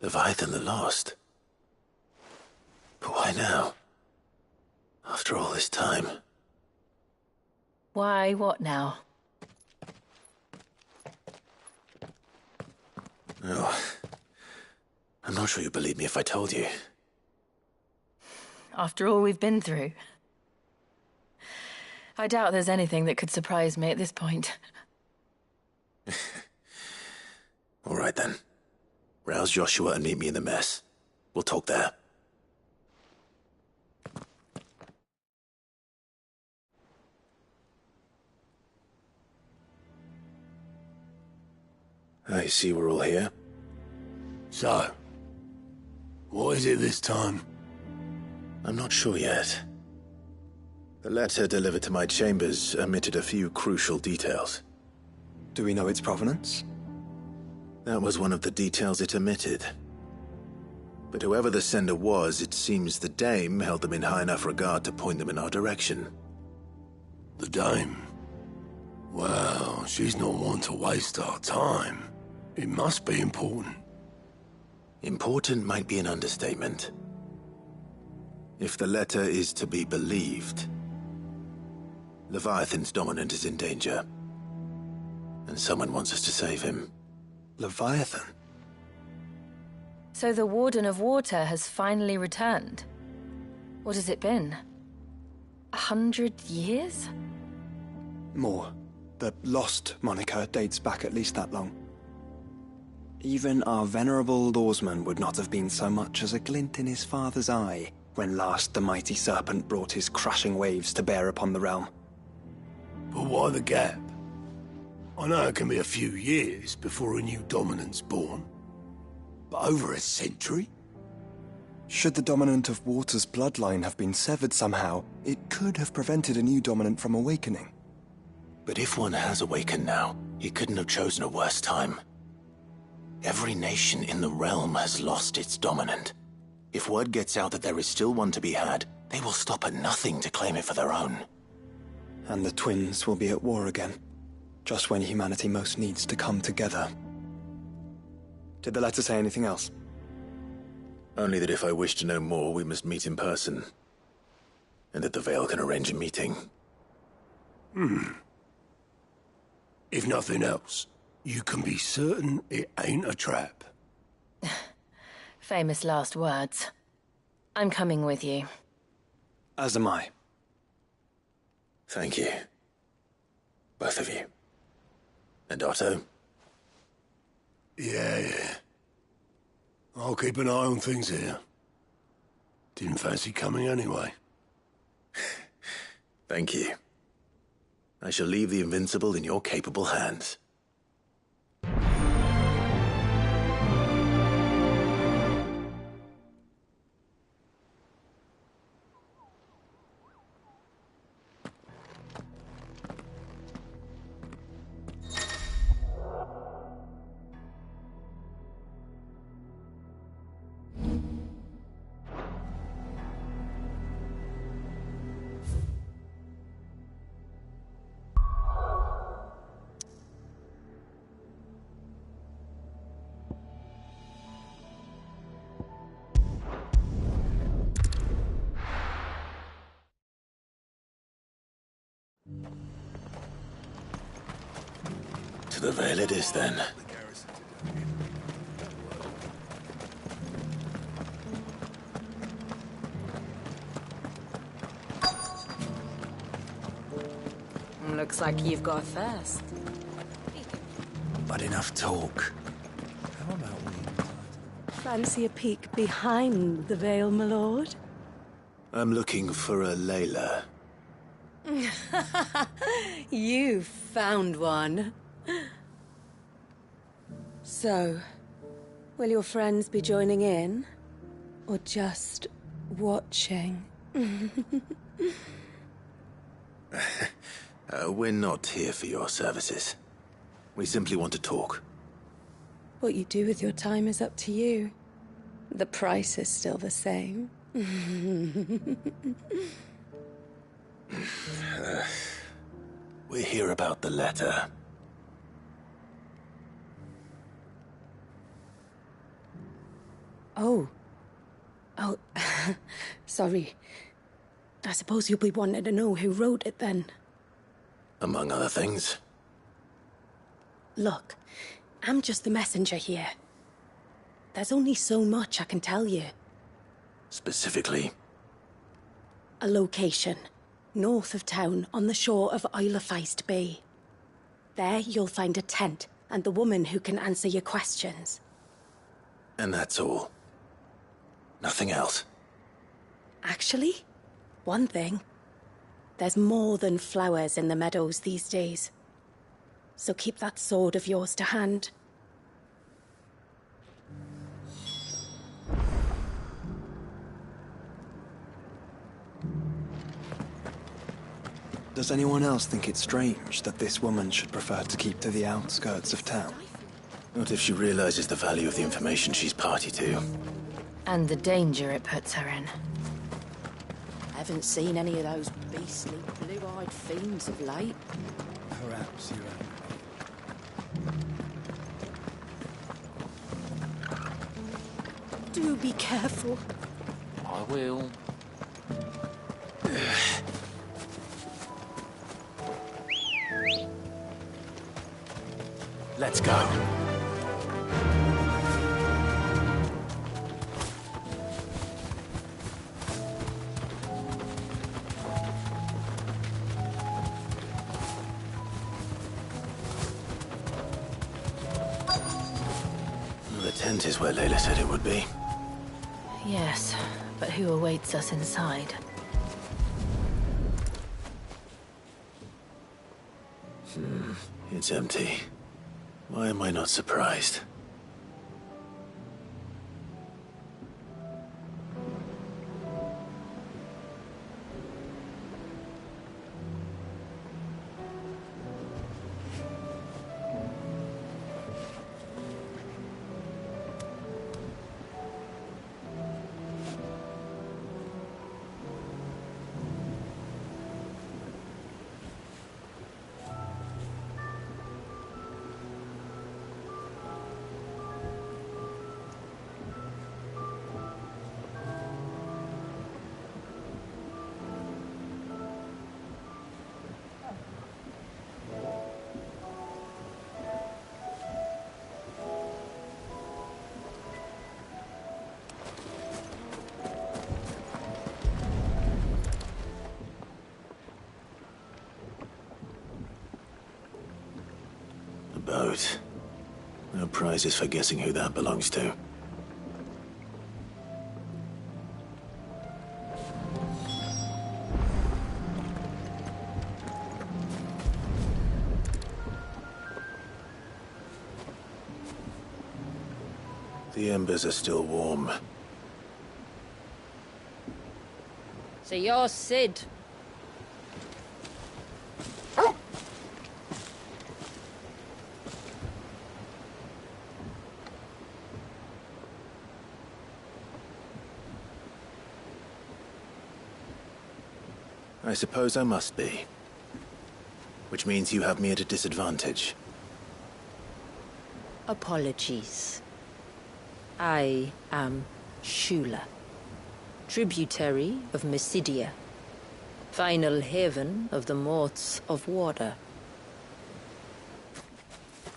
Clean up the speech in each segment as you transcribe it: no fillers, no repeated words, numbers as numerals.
Leviathan the Lost. But why now? After all this time. Why, what now? Oh. I'm not sure you'd believe me if I told you. After all we've been through. I doubt there's anything that could surprise me at this point. All right then. Rouse Joshua and meet me in the mess. We'll talk there. I see we're all here. So, what is it this time? I'm not sure yet. The letter delivered to my chambers omitted a few crucial details. Do we know its provenance? That was one of the details it omitted. But whoever the sender was, it seems the Dame held them in high enough regard to point them in our direction. The Dame? Well, she's not one to waste our time. It must be important. Important might be an understatement. If the letter is to be believed, Leviathan's dominant is in danger. And someone wants us to save him. Leviathan? So the Warden of Water has finally returned. What has it been? 100 years? More. The Lost moniker dates back at least that long. Even our venerable lawsman would not have been so much as a glint in his father's eye when last the mighty serpent brought his crashing waves to bear upon the realm. But why the gap? I know it can be a few years before a new dominant's born. But over a century? Should the dominant of Water's bloodline have been severed somehow, it could have prevented a new dominant from awakening. But if one has awakened now, he couldn't have chosen a worse time. Every nation in the realm has lost its dominant. If word gets out that there is still one to be had, they will stop at nothing to claim it for their own. And the twins will be at war again, just when humanity most needs to come together. Did the letter say anything else? Only that if I wish to know more, we must meet in person. And that the Veil can arrange a meeting. If nothing else, you can be certain it ain't a trap. Famous last words. I'm coming with you. As am I. Thank you. Both of you. And Otto? Yeah. I'll keep an eye on things here. Didn't fancy coming anyway. Thank you. I shall leave the Invincible in your capable hands. To the Veil it is, then. Looks like you've got a thirst. But enough talk. Fancy a peek behind the veil, my lord? I'm looking for a Layla. You found one. So, will your friends be joining in? Or just watching? We're not here for your services. We simply want to talk. What you do with your time is up to you. The price is still the same. We're here about the letter. Oh. Oh, sorry. I suppose you'll be wanting to know who wrote it then. Among other things. Look, I'm just the messenger here. There's only so much I can tell you. Specifically? A location, north of town, on the shore of Ff16 Bay. There you'll find a tent and the woman who can answer your questions. And that's all? Nothing else? Actually, one thing. There's more than flowers in the meadows these days. So keep that sword of yours to hand. Does anyone else think it's strange that this woman should prefer to keep to the outskirts of town? Not if she realizes the value of the information she's party to. And the danger it puts her in. Haven't seen any of those beastly blue-eyed fiends of late. Perhaps you have. Do be careful. I will. Let's go. The tent is where Layla said it would be. Yes, but who awaits us inside? It's empty. Why am I not surprised? Boat. No prizes for guessing who that belongs to. The embers are still warm. So you're Sid. I suppose I must be. Which means you have me at a disadvantage. Apologies. I am Shula, tributary of Mysidia, final haven of the Motes of Water.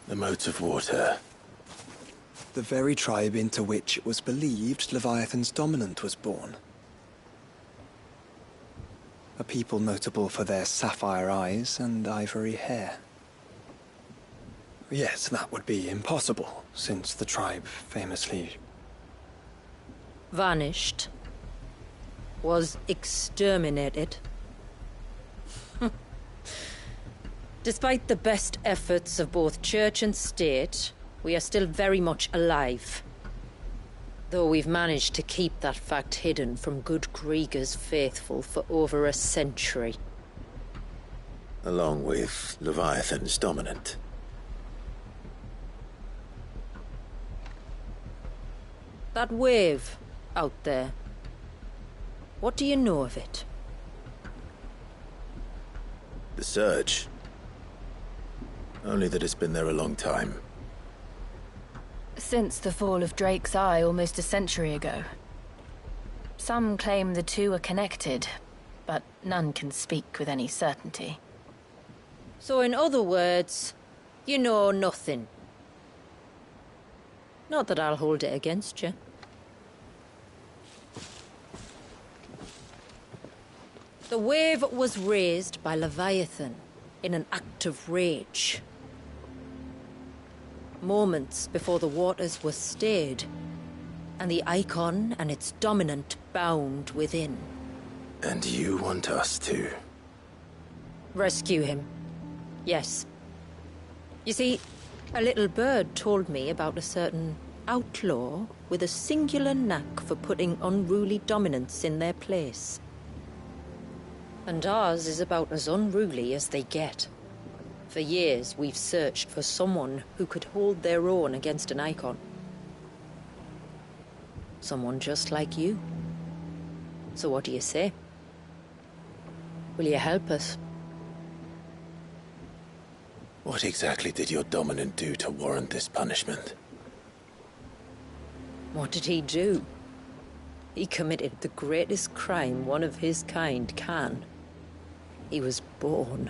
The Motes of Water. The very tribe into which it was believed Leviathan's dominant was born. A people notable for their sapphire eyes and ivory hair. Yes, that would be impossible, since the tribe famously... Vanished. Was exterminated. Despite the best efforts of both church and state, we are still very much alive. Though we've managed to keep that fact hidden from good Krieger's faithful for over a century. Along with Leviathan's dominant. That wave out there. What do you know of it? The Surge. Only that it's been there a long time. Since the fall of Drake's Eye almost a century ago. Some claim the two are connected, but none can speak with any certainty. So in other words, you know nothing. Not that I'll hold it against you. The wave was raised by Leviathan in an act of rage. Moments before the waters were stayed, and the icon and its dominant bound within. And you want us to? Rescue him. Yes. You see, a little bird told me about a certain outlaw with a singular knack for putting unruly dominants in their place. And ours is about as unruly as they get. For years, we've searched for someone who could hold their own against an icon. Someone just like you. So what do you say? Will you help us? What exactly did your dominant do to warrant this punishment? What did he do? He committed the greatest crime one of his kind can. He was born.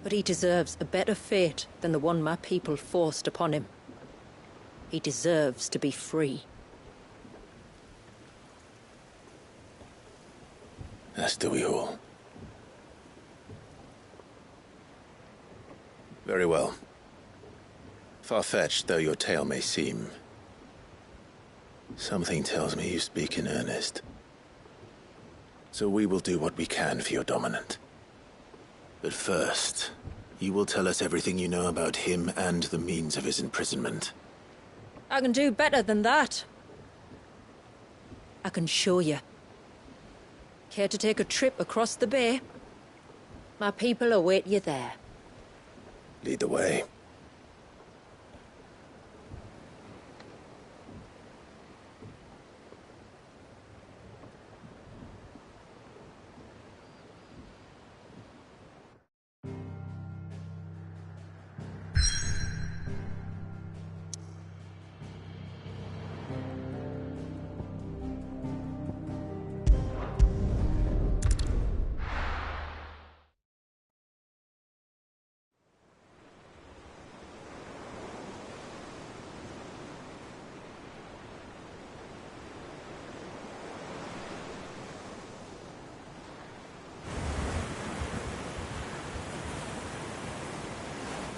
But he deserves a better fate than the one my people forced upon him. He deserves to be free. As do we all. Very well. Far-fetched though your tale may seem, something tells me you speak in earnest. So we will do what we can for your dominant. But first, you will tell us everything you know about him and the means of his imprisonment. I can do better than that. I can show you. Care to take a trip across the bay? My people await you there. Lead the way.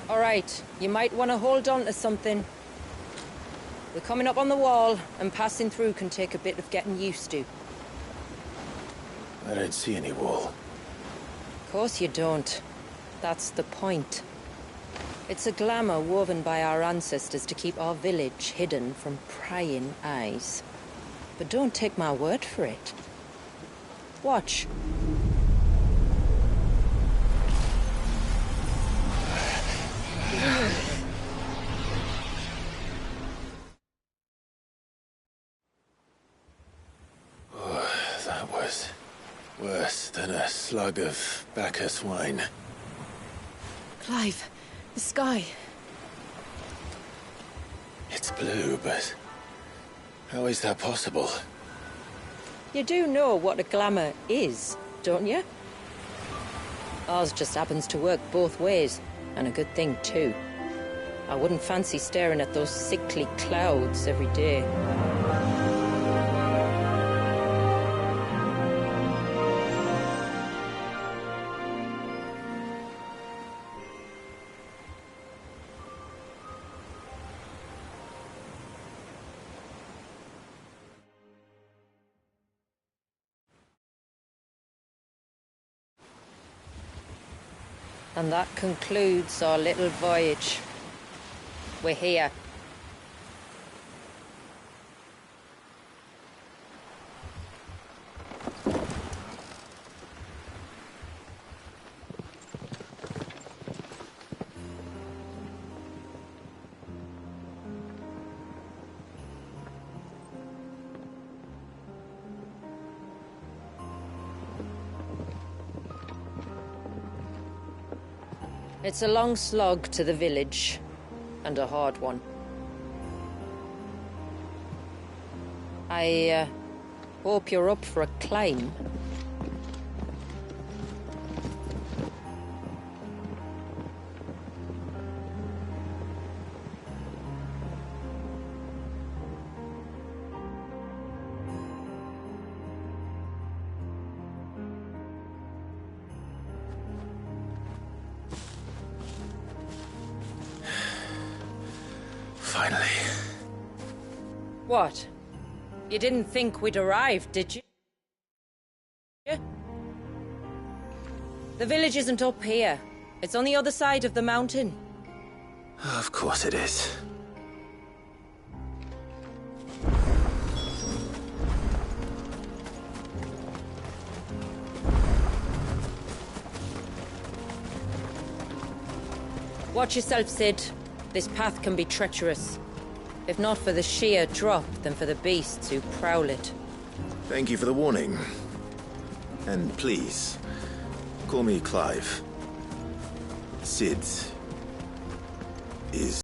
All right, you might want to hold on to something. We're coming up on the wall, and passing through can take a bit of getting used to. I don't see any wall. Of course you don't. That's the point. It's a glamour woven by our ancestors to keep our village hidden from prying eyes. But don't take my word for it. Watch. That was worse than a slug of Bacchus wine. Clive, the sky. It's blue, but how is that possible? You do know what a glamour is, don't you? Ours just happens to work both ways, and a good thing too. I wouldn't fancy staring at those sickly clouds every day. And that concludes our little voyage. We're here. It's a long slog to the village, and a hard one. I hope you're up for a climb. Finally. What? You didn't think we'd arrived, did you? The village isn't up here. It's on the other side of the mountain. Of course it is. Watch yourself, Sid. This path can be treacherous. If not for the sheer drop, then for the beasts who prowl it. Thank you for the warning. And please, call me Clive. Sid is